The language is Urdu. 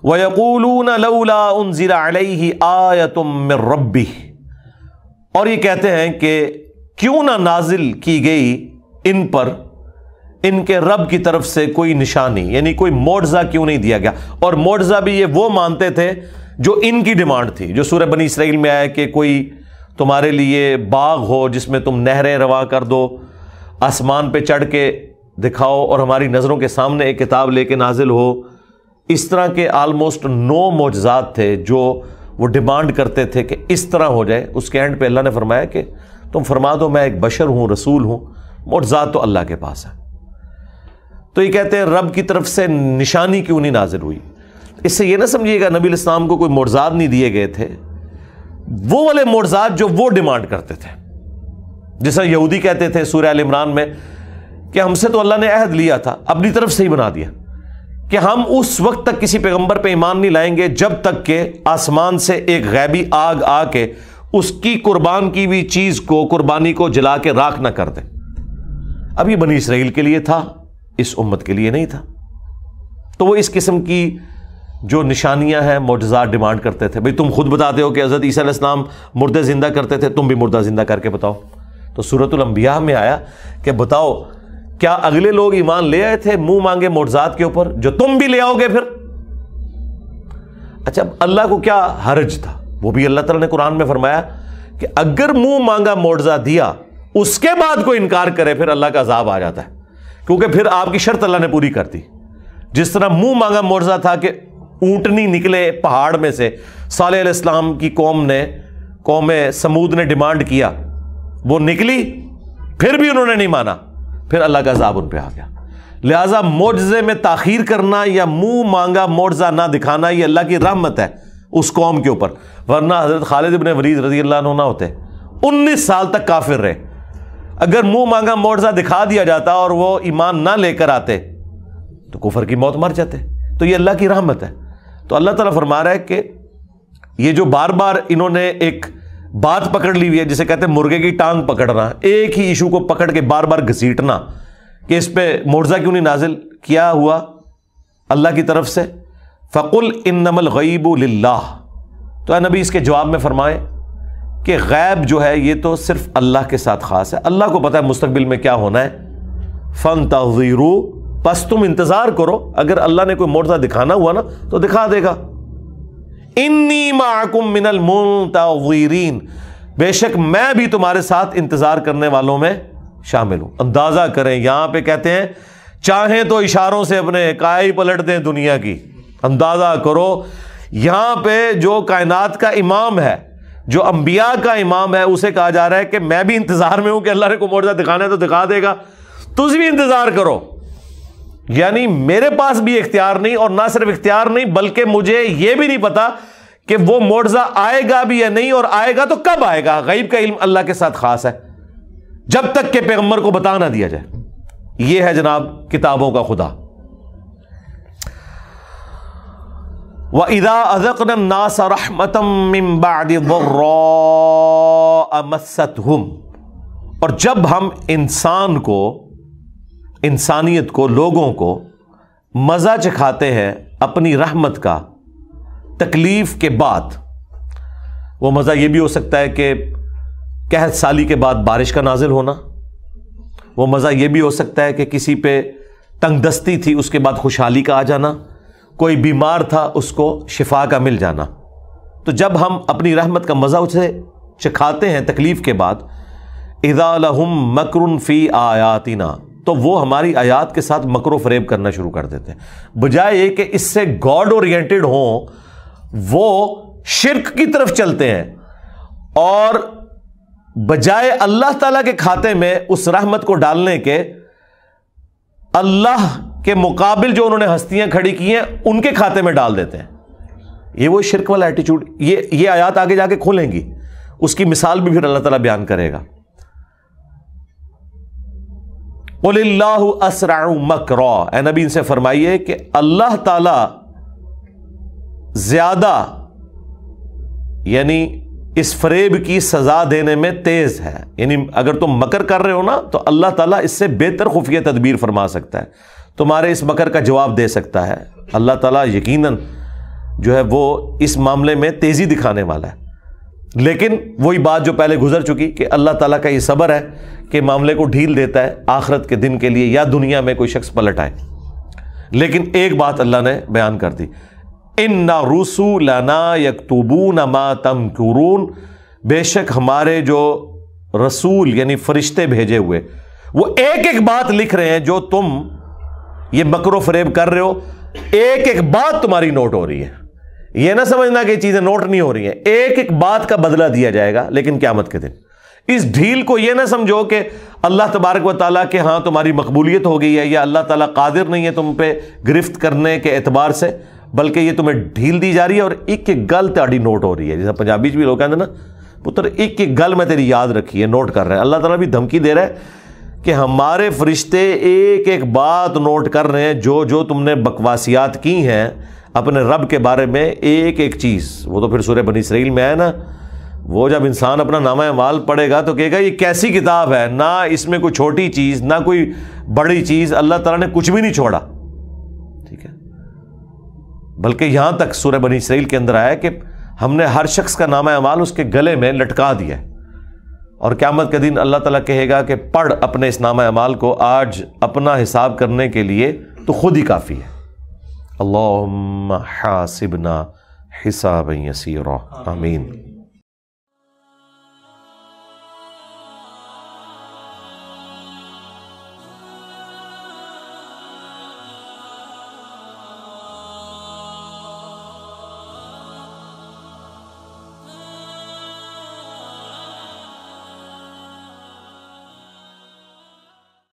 وَيَقُولُونَ لَوْلَا أُنزِلَ عَلَيْهِ آیَةٌ مِّن رَبِّهِ، اور یہ کہتے ہیں کہ کیوں نہ نازل کی گئی ان پر ان کے رب کی طرف سے کوئی نشانی، یعنی کوئی معجزہ کیوں نہیں دیا گیا۔ اور معجزہ بھی یہ وہ مانتے تھے جو ان کی ڈیمانڈ تھی، جو سورہ بنی اسرائیل میں آیا کہ کوئی تمہارے لیے باغ ہو جس میں تم نہریں رواں کر دو، آسمان پہ چڑھ کے دکھاؤ اور ہماری نظروں کے سامنے ایک کتاب لے کے نازل ہو۔ اس طرح کے آلموسٹ 9 معجزات تھے جو وہ ڈیمانڈ کرتے تھے کہ اس طرح ہو جائے۔ اس کے اینڈ پہ اللہ نے فرمایا کہ تم فرما دو میں ایک بشر ہوں، رسول ہوں، معجزات تو اللہ کے پاس ہے۔ تو یہ کہتے ہیں رب کی طرف سے نشانی کیوں نہیں نازل ہوئی۔ اس سے یہ نہ سمجھیے گا نبی علیہ السلام کو کوئی معجزات نہیں دیے گئے تھے، وہ والے معجزات جو وہ ڈیمانڈ کرتے تھے، جیسا یہودی کہتے تھے سورہ ال عمران میں کہ ہم سے تو اللہ نے عہد لیا تھا، اپنی طرف سے ہی بنا دیا کہ ہم اس وقت تک کسی پیغمبر پہ ایمان نہیں لائیں گے جب تک کہ آسمان سے ایک غیبی آگ آ کے اس کی قربان کی ہوئی چیز کو، قربانی کو جلا کے راکھ نہ کر دے۔ اب یہ بنی اسرائیل کے لیے تھا، اس امت کے لیے نہیں تھا۔ تو وہ اس قسم کی جو نشانیاں ہیں، معجزات ڈیمانڈ کرتے تھے۔ بھئی تم خود بتاتے ہو کہ حضرت عیسیٰ علیہ السلام مردے زندہ کرتے تھے، تم بھی مردہ زندہ کر کے بتاؤ۔ تو سورۃ الانبیاء میں آیا کہ بتاؤ کیا اگلے لوگ ایمان لے آئے تھے منہ مانگے معجزات کے اوپر جو تم بھی لے آؤ گے پھر؟ اچھا اللہ کو کیا حرج تھا؟ وہ بھی اللہ تعالیٰ نے قرآن میں فرمایا کہ اگر منہ مانگا معجزہ دیا اس کے بعد کوئی انکار کرے پھر اللہ کا عذاب آ جاتا ہے، کیونکہ پھر آپ کی شرط اللہ نے پوری کر دی۔ جس طرح منہ مانگا معجزہ تھا کہ اونٹنی نکلے پہاڑ میں سے، صالح علیہ السلام کی قوم سمود نے ڈیمانڈ کیا، وہ نکلی، پھر بھی انہوں نے نہیں مانا، پھر اللہ کا عذاب ان پہ آ گیا۔ لہٰذا معجزے میں تاخیر کرنا یا منہ مانگا معجزہ نہ دکھانا یہ اللہ کی رحمت ہے اس قوم کے اوپر، ورنہ حضرت خالد بن ولید رضی اللہ عنہ نہ ہوتے، 19 سال تک کافر رہے۔ اگر منہ مانگا معجزہ دکھا دیا جاتا اور وہ ایمان نہ لے کر آتے تو کفر کی موت مر جاتے۔ تو یہ اللہ کی رحمت ہے۔ تو اللہ تعالیٰ فرما رہا ہے کہ یہ جو بار بار انہوں نے ایک بات پکڑ لی ہوئی ہے، جسے کہتے ہیں مرغے کی ٹانگ پکڑنا، ایک ہی ایشو کو پکڑ کے بار بار گھسیٹنا کہ اس پہ معجزہ کیوں نہیں نازل کیا ہوا اللہ کی طرف سے۔ فَقُلْ إِنَّمَا الْغَيْبُ لِلَّهِ، تو اے نبی اس کے جواب میں فرمائے کہ غیب جو ہے یہ تو صرف اللہ کے ساتھ خاص ہے، اللہ کو پتہ ہے مستقبل میں کیا ہونا ہے۔ فَانْتَظِرُوا، پس تم انتظار کرو، اگر اللہ نے کوئی معجزہ دکھانا ہوا نا تو دکھا دے گا۔ انی معکم من المنتظرین، بے شک میں بھی تمہارے ساتھ انتظار کرنے والوں میں شامل ہوں۔ اندازہ کریں، یہاں پہ کہتے ہیں چاہیں تو اشاروں سے اپنے کائی پلٹ دیں دنیا کی۔ اندازہ کرو یہاں پہ جو کائنات کا امام ہے، جو انبیاء کا امام ہے، اسے کہا جا رہا ہے کہ میں بھی انتظار میں ہوں کہ اللہ نے کوئی معجزہ دکھانا ہے تو دکھا دے گا، تجھ بھی انتظار کرو۔ یعنی میرے پاس بھی اختیار نہیں، اور نہ صرف اختیار نہیں بلکہ مجھے یہ بھی نہیں پتا کہ وہ معجزہ آئے گا بھی یا نہیں، اور آئے گا تو کب آئے گا۔ غیب کا علم اللہ کے ساتھ خاص ہے جب تک کہ پیغمبر کو بتا نہ دیا جائے۔ یہ ہے جناب کتابوں کا خدا۔ وَإِذَا أَذَقْنَا النَّاسَ رَحْمَةً مِّن بَعْدِ ضَرَّاءَ مَسَّتْهُمْ، اور جب ہم انسان کو، انسانیت کو، لوگوں کو مزہ چکھاتے ہیں اپنی رحمت کا تکلیف کے بعد، وہ مزہ یہ بھی ہو سکتا ہے کہ قحط سالی کے بعد بارش کا نازل ہونا، وہ مزہ یہ بھی ہو سکتا ہے کہ کسی پہ تنگ دستی تھی اس کے بعد خوشحالی کا آ جانا، کوئی بیمار تھا اس کو شفا کا مل جانا۔ تو جب ہم اپنی رحمت کا مزہ اسے چکھاتے ہیں تکلیف کے بعد، اذا لہم مکر فی آیاتنا، تو وہ ہماری آیات کے ساتھ مکر و فریب کرنا شروع کر دیتے ہیں، بجائے یہ کہ اس سے گاڈ اورینٹڈ ہوں وہ شرک کی طرف چلتے ہیں، اور بجائے اللہ تعالیٰ کے کھاتے میں اس رحمت کو ڈالنے کے، اللہ کے مقابل جو انہوں نے ہستیاں کھڑی کی ہیں ان کے کھاتے میں ڈال دیتے ہیں۔ یہ وہ شرک والا ایٹیچیوڈ، یہ آیات آگے جا کے کھولیں گی، اس کی مثال بھی پھر اللہ تعالیٰ بیان کرے گا۔ قُلِ اللَّهُ أَسْرَعُ مَكْرًا، اے نبی ان سے فرمائیے کہ اللہ تعالیٰ زیادہ، یعنی اس فریب کی سزا دینے میں تیز ہے۔ یعنی اگر تم مکر کر رہے ہو نا تو اللہ تعالیٰ اس سے بہتر خفیہ تدبیر فرما سکتا ہے، تمہارے اس مکر کا جواب دے سکتا ہے۔ اللہ تعالیٰ یقیناً جو ہے وہ اس معاملے میں تیزی دکھانے والا ہے. لیکن وہی بات جو پہلے گزر چکی کہ اللہ تعالیٰ کا یہ صبر ہے کہ معاملے کو ڈھیل دیتا ہے آخرت کے دن کے لیے یا دنیا میں کوئی شخص پلٹ آئے. لیکن ایک بات اللہ نے بیان کر دی، اِنَّ رُسُلَنَا يَكْتُبُونَ مَا تَمْكُرُونَ، بے شک ہمارے جو رسول یعنی فرشتے بھیجے ہوئے وہ ایک ایک بات لکھ رہے ہیں جو تم یہ مکر و فریب کر رہے ہو. ایک ایک بات تمہاری نوٹ ہو رہی ہے. یہ نہ سمجھنا کہ چیزیں نوٹ نہیں ہو رہی ہیں، ایک ایک بات کا بدلہ دیا جائے گا. لیکن قیامت کے دن اس ڈھیل کو یہ نہ سمجھو کہ اللہ تبارک و تعالیٰ کے ہاں تمہاری مقبولیت ہو گئی ہے یا اللہ تعالیٰ قادر نہیں ہے تم پہ گرفت کرنے کے اعتبار سے، بلکہ یہ تمہیں ڈھیل دی جا رہی ہے اور ایک ایک گل تاری نوٹ ہو رہی ہے. جیسا پنجابی بھی لوگ کہتے ہیں نا پتر ایک ایک گل میں تیری یاد رکھی ہے، نوٹ کر رہے ہیں. اللہ تعالیٰ بھی دھمکی دے رہا ہے کہ ہمارے فرشتے ایک ایک بات نوٹ کر رہے ہیں جو تم نے بکواسیات کی ہیں اپنے رب کے بارے میں، ایک ایک چیز. وہ تو پھر سورہ بنی اسرائیل میں ہے نا، وہ جب انسان اپنا نامہ اعمال پڑھے گا تو کہے گا یہ کیسی کتاب ہے، نہ اس میں کوئی چھوٹی چیز نہ کوئی بڑی چیز، اللہ تعالیٰ نے کچھ بھی نہیں چھوڑا. ٹھیک ہے، بلکہ یہاں تک سورہ بنی اسرائیل کے اندر آیا کہ ہم نے ہر شخص کا نامہ اعمال اس کے گلے میں لٹکا دیا ہے. اور قیامت کے دن اللہ تعالیٰ کہے گا کہ پڑھ اپنے اس نامہ اعمال کو، آج اپنا حساب کرنے کے لیے تو خود ہی کافی ہے. اللہم حاسبنا حسابا یسیرا، آمین.